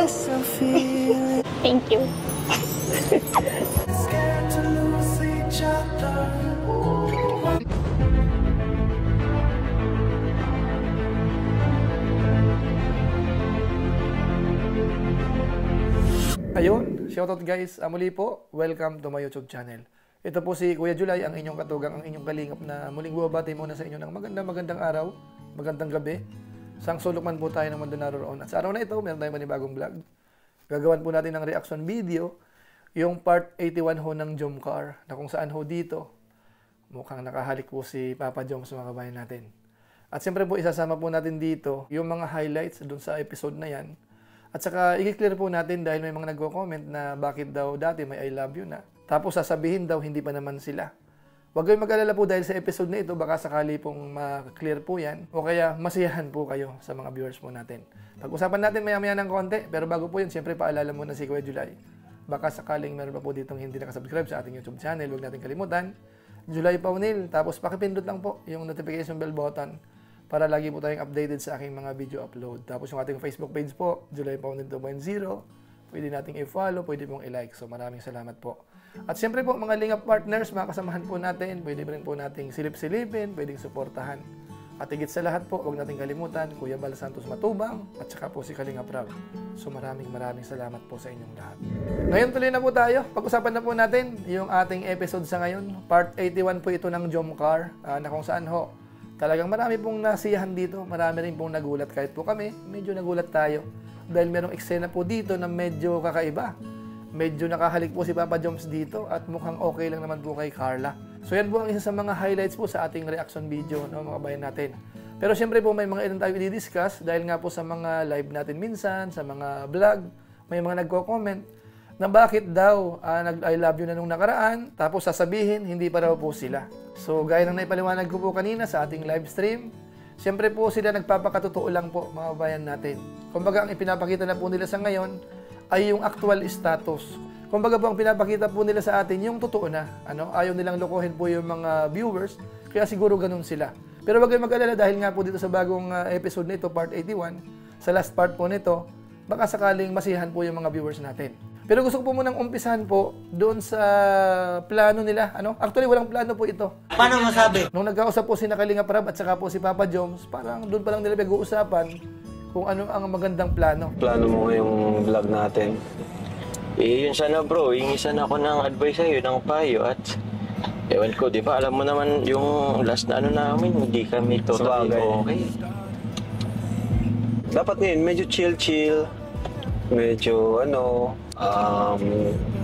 Thank you. Ayun, shoutout guys. Muli po, welcome to my YouTube channel. Ito po si Kuya Julay, ang inyong katugang, ang inyong kalingap na muling bumabati muna sa inyo ng magandang araw, magandang gabi. Sang sulok man po tayo ng mundo naroon. At sa araw na ito, meron tayong panibagong vlog. Gagawan po natin ng reaction video, yung part 81 ho ng Jomcar, na kung saan ho dito, mukhang nakahalik po si Papa Joms mga kabayan natin. At siyempre po, isasama po natin dito yung mga highlights dun sa episode na yan. At saka, i-clear po natin dahil may mga nagko-comment na bakit daw dati may I love you na. Tapos sasabihin daw hindi pa naman sila. Huwag kayong mag-alala po dahil sa episode na ito, baka sakali pong ma-clear po yan. O kaya masiyahan po kayo sa mga viewers po natin. Pag-usapan natin maya-maya ng konti, pero bago po yun, siyempre paalala muna si Kuya Julay. Baka sakaling meron pa po ditong hindi nakasubscribe sa ating YouTube channel, huwag natin kalimutan. Julay Paunil, tapos pakipindot lang po yung notification bell button para lagi po tayong updated sa aking mga video upload. Tapos yung ating Facebook page po, Julay Paunil 2.0, pwede nating i-follow, pwede pong i-like. So maraming salamat po. At siyempre po mga Lingap partners, mga kasamahan po natin, pwede rin po nating silip-silipin, pwedeng suportahan. At higit sa lahat po, huwag nating kalimutan, Kuya Bal Santos Matubang, at saka po si Kalingap Rab. So maraming salamat po sa inyong lahat. Ngayon tuloy na po tayo. Pag-usapan na po natin yung ating episode sa ngayon. Part 81 po ito ng Jomcar, na kung saan ho, talagang marami pong nasiyahan dito, marami rin pong nagulat. Kahit po kami, medyo nagulat tayo. Dahil merong eksena po dito na medyo kakaiba. Medyo nakahalik po si Papa Joms dito at mukhang okay lang naman po kay Carla. So yan po ang isa sa mga highlights po sa ating reaction video, no, mga bayan natin. Pero siyempre po may mga ilan tayo i-discuss dahil nga po sa mga live natin minsan, sa mga vlog, may mga nagko-comment na bakit daw nag-I love you na nung nakaraan, tapos sasabihin hindi pa daw po sila. So gaya ng naipaliwanag ko po kanina sa ating live stream, siyempre po sila nagpapakatotoo lang po mga bayan natin. Kumbaga ang ipinapakita na po nila sa ngayon ay yung actual status. Kumbaga po ang pinapakita po nila sa atin yung totoo na. Ayaw nilang lokohin po yung mga viewers, kaya siguro ganun sila. Pero wag kayong mag-alala dahil nga po dito sa bagong episode nito, part 81, sa last part po nito, baka sakaling masiyahan po yung mga viewers natin. Pero gusto ko po munang umpisahan po doon sa plano nila. Actually, walang plano po ito. Paano masabi? Nung nagkausap po si Kalingap Rab at saka po si Papa Joms, parang doon pa lang nila pag-uusapan kung ano ang magandang plano. Plano mo ngayong vlog natin? Yun sana bro, hingi sana ako ng advice sa'yo, ng payo at ewan ko, di ba? Alam mo naman yung last na namin, hindi kami totally okay. Dapat ngayon, medyo chill, medyo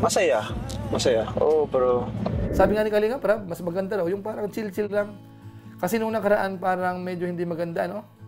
masaya. Oo, bro. Sabi nga ni Kalingap Rab, mas maganda raw, yung parang chill lang. Kasi nung nakaraan parang medyo hindi maganda,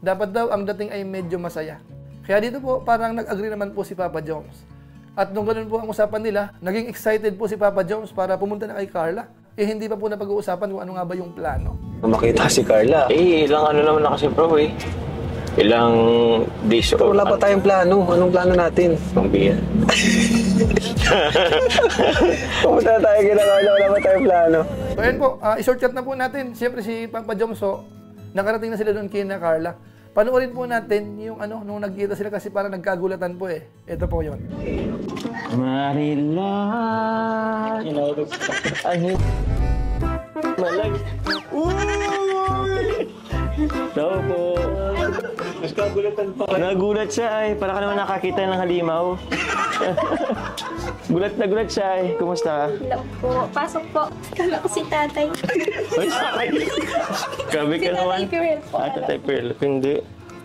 Dapat daw ang dating ay medyo masaya. Kaya dito po, parang nag-agree naman po si Papa Joms. At nung ganun po ang usapan nila, naging excited po si Papa Joms para pumunta na kay Carla. Hindi pa po napag-uusapan kung ano nga ba yung plano. Makita si Carla. Ilang naman na kasi bro Ilang days. Pero wala pa tayong plano. Anong plano natin? Pambiyan. Pumunta na tayo kina Carla, wala pa tayong plano. So ayan po, i-shortcut na po natin. Siyempre si Papa Joms, nakarating na sila doon kina Carla. Panoorin po natin yung nung nagkita sila kasi parang nagkagulatan po eh. Ito po yun. Marila. Malag. Tao po. Mas kagulatan pa. Nagulat siya ay. Para ka naman nakakita ng halimaw. Gulat na gulat siya ay. Kumusta ka? Hello po. Pasok po. Kala ko si tatay. Ay, sakay. Grabe ka naman. Si tatay Pearl po. Tatay Pearl. Hindi.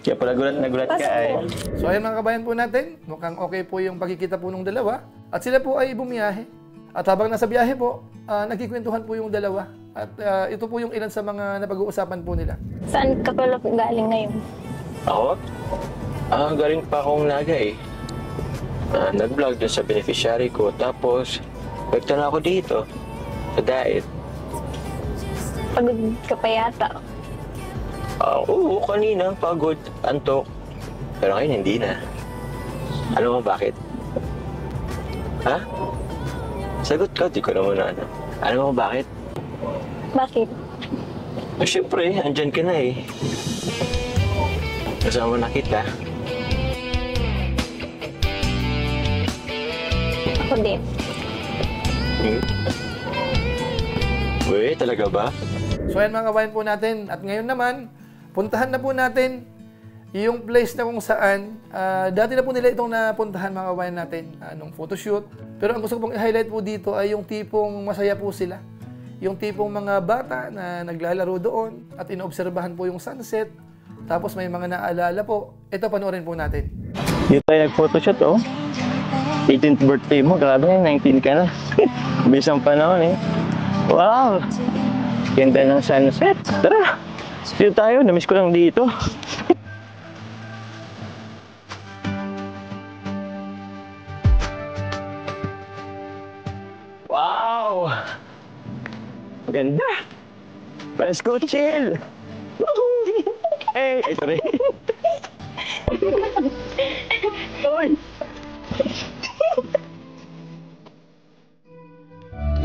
Kaya pala gulat na gulat ka ay. So ayan mga kabayan po natin. Mukhang okay po yung pagkikita po ng dalawa. At sila po ay bumiyahe. At habang nasa biyahe po, nagkikwentuhan po yung dalawa. At ito po yung ilan sa mga napag-uusapan po nila. Saan ka pala galing ngayon? Ako? Galing pa akong Naga eh. Nag-vlog dun sa beneficiary ko. Tapos, nagta na ako dito. Sa diet. Pagod ka pa yata. Oo, kanina. Pagod. Antok. Pero ngayon, hindi na. Alam mo bakit? Ha? Sagot ka, di ko naman na. Alam mo bakit? Bakit? Siyempre, andyan ka na eh. Kasama na kita. Ako din. Uy, talaga ba? So ayan mga kabayan po natin. At ngayon naman, puntahan na po natin yung place na kung saan, dati na po nila itong napuntahan mga kabayan natin, nung photoshoot. Pero ang gusto ko pong i-highlight po dito ay yung tipong masaya po sila. Yung tipong mga bata na naglalaro doon at inoobserbahan po yung sunset. Tapos may mga naalala po. Ito, panoorin po natin. Dito tayo nag-photoshoot, oh. 18th birthday mo, grabe na, 19 ka na. Bisang panahon, eh. Wow! Ganda ng sunset. Tara! Dito tayo, namiss ko lang dito. Wow! Ganda! Let's go chill! Hey! Sorry. Oy!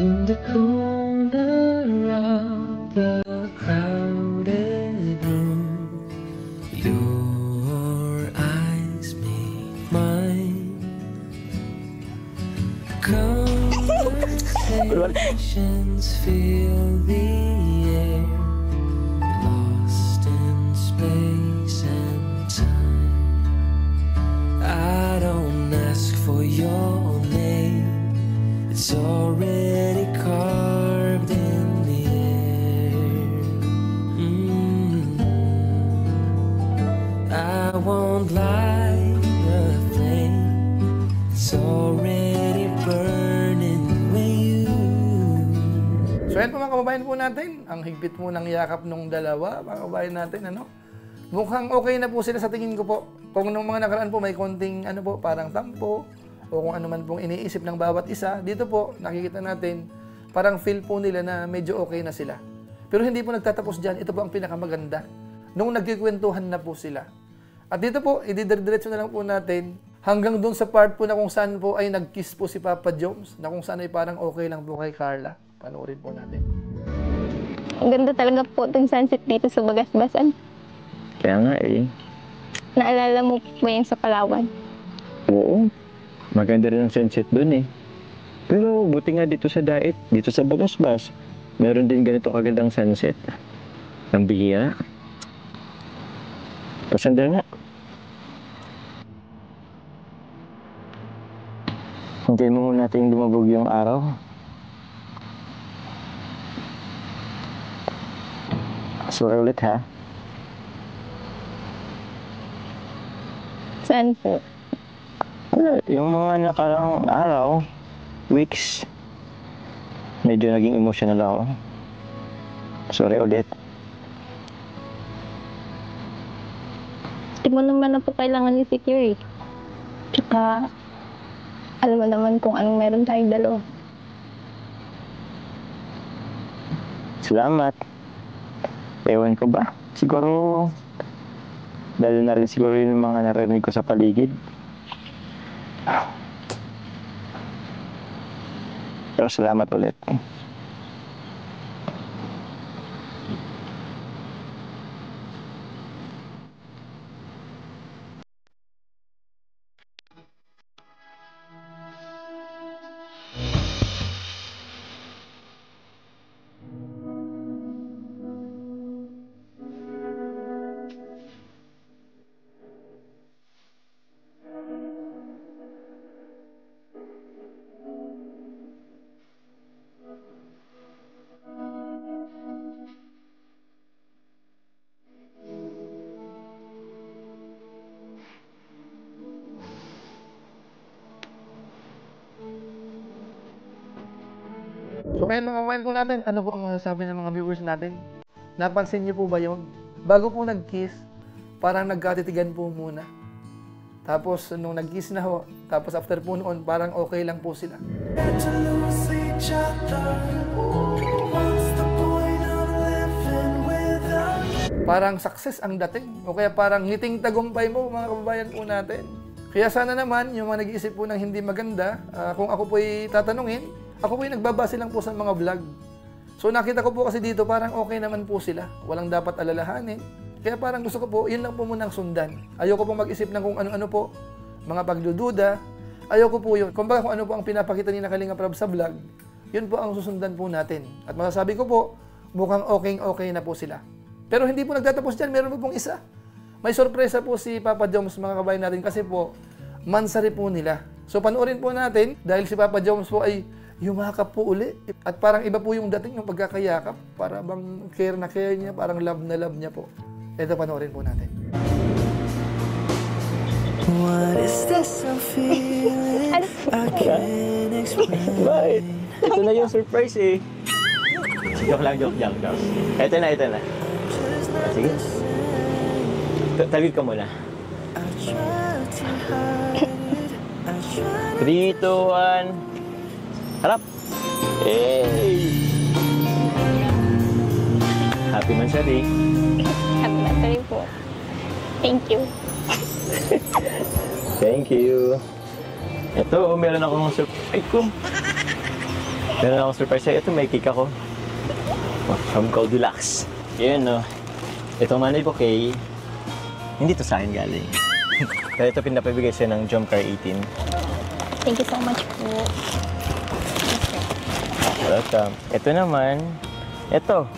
In the corner of the crowded room, your eyes meet mine. Conversations fill the air, lost in space and time. I don't ask for your name, it's already carved in the air. I won't light a flame, it's already burning when you. So ayan po mga kababayan po natin. Ang higpit po ng yakap nung dalawa, mga kababayan natin, ano? Mukhang okay na po sila sa tingin ko po. Kung nung mga nakaraan po may konting ano po, parang tampo o kung ano man pong iniisip ng bawat isa, dito po nakikita natin parang feel po nila na medyo okay na sila. Pero hindi po nagtatapos dyan. Ito po ang pinakamaganda. Nung nagkikwentuhan na po sila. At dito po, ididiretso na lang po natin hanggang doon sa part po na kung saan po ay nag-kiss po si Papa Joms, na kung saan ay parang okay lang po kay Carla. Panoorin po natin. Ang ganda talaga po itong sunset dito sa Bagasbasan. Kaya nga, eh. Naalala mo po yung sa Palawan? Oo. Maganda rin ang sunset dun, eh. Pero buti nga dito sa Daet, dito sa Bagasbas, meron din ganito kagandang sunset. Ang bihira. Pasandal nga. Hintayin mo muna natin lumabog yung araw. Sorry ulit, ha? Saan po? Yung mga nakarang araw, weeks, medyo naging emotional ako. Sorry ulit. Hindi mo naman na po kailangan i-secure eh. Tsaka, alam mo naman kung anong meron tayong dalawa. Salamat. Ewan ko ba? Siguro, lalo na rin siguro yung mga narinig ko sa paligid. Pero salamat ulit. So ngayon mga kababayan po natin, ano po ang masasabi ng mga viewers natin? Napansin niyo po ba yun? Bago po nag-kiss, parang nagkatitigan po muna. Tapos nung nag-kiss na ho, tapos after po noon, parang okay lang po sila. Parang success ang dating. O kaya parang ngiting tagumpay mo mga kababayan po natin. Kaya sana naman, yung mga nag-iisip po ng hindi maganda, kung ako po'y tatanungin, ako po'y nagbabase lang po sa mga vlog. So nakita ko po kasi dito parang okay naman po sila. Walang dapat alalahanin. Kaya parang gusto ko po, yun lang po munang sundan. Ayoko pong mag-isip ng kung ano-ano po, mga pagdududa. Ayoko po yun. Kumbaga kung ano po ang pinapakita ni na Kalinga Prab sa vlog, yun po ang susundan po natin. At masasabi ko po, mukhang okay na po sila. Pero hindi po nagtatapos dyan, meron po pong isa. May sorpresa po si Papa Joms, mga kabayan natin, kasi po, mansari po nila. So panoorin po natin, dahil si Papa Joms po ay yumakap po uli. At parang iba po yung dating ng pagkakayakap. Para bang care na care niya, parang love na love niya po. Ito, panoorin po natin. What is this I'm feeling? I can't explain. Bakit? Ito na yung surprise eh. Joke lang. Ito na. Sige. Tawid ka muna. 3, 2, 1. Harap! Hey! Happy Mansari. Happy birthday po. Thank you. Thank you. Ito, meron akong surprise. Meron akong surprise sa'yo. Ito, may cake ako. From Goldilocks. Yun, no. Ito money bouquet. Hindi to sa akin galing. Pero ito pinapabigay sa'yo ng Jomcar 18. Thank you so much po. Welcome. Ito naman, ito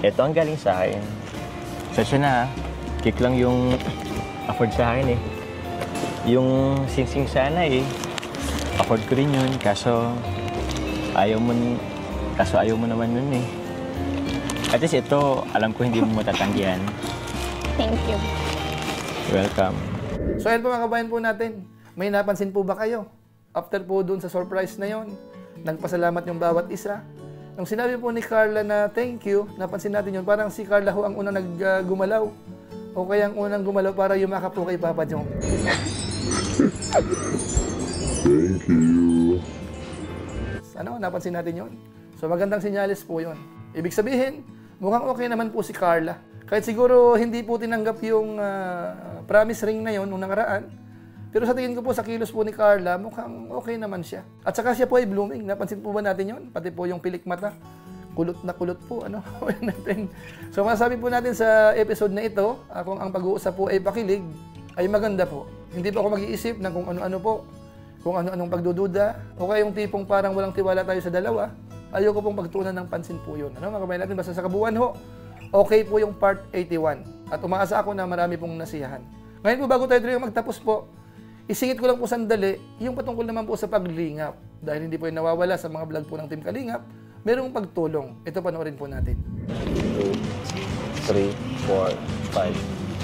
ang galing sa akin. Sasya na ha. Cake lang yung afford sa akin eh. Yung sing-sing sana eh. Afford ko rin yun. Kaso ayaw mo naman nun eh. At least ito, alam ko hindi mo matatanggihan. Thank you. Welcome. So ayun po mga kabayan po natin. May napansin po ba kayo? After po dun sa surprise na yon, nagpasalamat yung bawat isa. Nung sinabi po ni Carla na thank you, napansin natin yun, parang si Carla ho ang unang naggumalaw. O kaya ang unang gumalaw para yumakap po kay Papa Jom. Thank you. Ano, napansin natin yun. So magandang senyales po yun. Ibig sabihin, mukhang okay naman po si Carla. Kahit siguro hindi po tinanggap yung promise ring na yon nung nakaraan, pero sa tingin ko po sa kilos po ni Carla, mukhang okay naman siya. At saka siya po ay blooming. Napansin po ba natin yun? Pati po yung pilik mata. Kulot na kulot po. Ano? So masasabi po natin sa episode na ito, kung ang pag-uusap po ay pakilig, ay maganda po. Hindi po ako mag-iisip ng kung ano-ano po, kung ano-anong pagdududa, o kaya yung tipong parang walang tiwala tayo sa dalawa, ayoko pong pagtuunan ng pansin po yun. Ano, mga kabayan natin, basta sa kabuuan ho, okay po yung part 81. At umaasa ako na marami pong nasiyahan. Ngayon po, bago tayo tuloy magtapos po, isingit ko lang po sandali, yung patungkol naman po sa paglingap. Dahil hindi po yung nawawala sa mga vlog po ng Team Kalingap, merong pagtulong. Ito, panoorin po natin. 2, 3, 4, 5.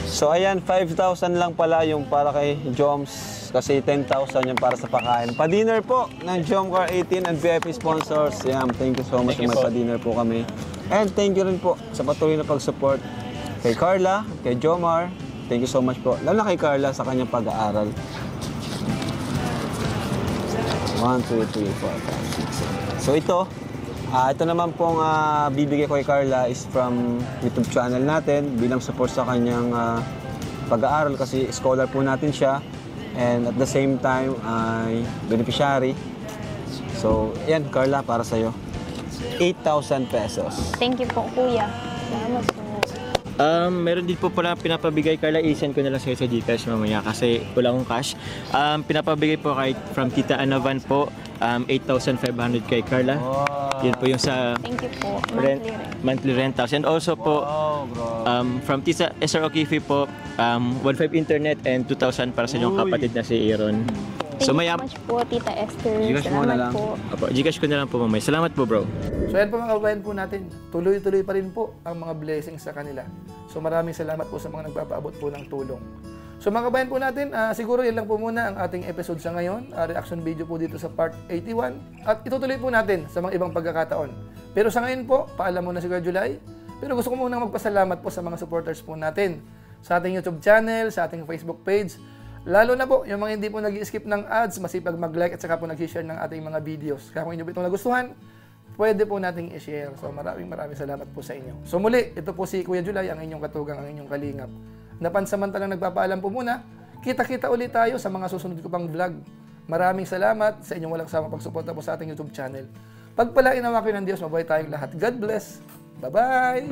So ayan, 5,000 lang pala yung para kay Joms kasi 10,000 yung para sa pakain. Pa-dinner po ng Jomcar 18 and VIP sponsors. Yan, thank you so much. May pa-dinner po kami. And thank you rin po sa patuloy na pag-support kay Carla, kay Jomar. Thank you so much po. Lalo na kay Carla sa kanyang pag-aaral. 1, 2, 3, 4, 5, 6, 7. So ito naman pong bibigay ko kay Carla is from YouTube channel natin bilang support sa kanyang pag-aaral kasi scholar po natin siya and at the same time ay beneficiary. So yan Carla, para sa'yo. 8,000 pesos. Thank you po, kuya. Salamat po. Meron din po pala pinapabigay, Carla, i-send ko na lang sa'yo sa Gcash mamaya kasi wala akong cash. Pinapabigay po kay from Tita Anavan po, 8,500 kay Carla. Wow. Yun po yung sa Thank you po. monthly rentals. And also po, from Tita Esther Okifi po, 1,500 internet and 2,000 para sa inyong kapatid na si Aaron. Thank So you maya, so much po, Tita Esther. Gcash mo na Salamat lang. po. Gcash ko na lang po mamaya. Salamat po, bro. So yan po mga kabayan po natin, tuloy-tuloy pa rin po ang mga blessings sa kanila. So maraming salamat po sa mga nagpapaabot po ng tulong. So mga kabayan po natin, siguro yan lang po muna ang ating episode sa ngayon. Reaction video po dito sa part 81. At itutuloy po natin sa mga ibang pagkakataon. Pero sa ngayon po, paalam muna si Kuya July. Pero gusto ko muna magpasalamat po sa mga supporters po natin. Sa ating YouTube channel, sa ating Facebook page. Lalo na po, yung mga hindi po nag-skip ng ads, masipag mag-like at saka po nag-share ng ating mga videos. Kaya kung inyo po itong nagustuhan, pwede po nating i-share. So maraming salamat po sa inyo. So muli, ito po si Kuya July, ang inyong katugang, ang inyong kalingap. Napansamantalang nagpapaalam po muna, kita-kita ulit tayo sa mga susunod ko pang vlog. Maraming salamat sa inyong walang samang pagsuporta po sa ating YouTube channel. Pagpalain nawa kayo ng Diyos, mabuhay tayong lahat. God bless. Bye-bye!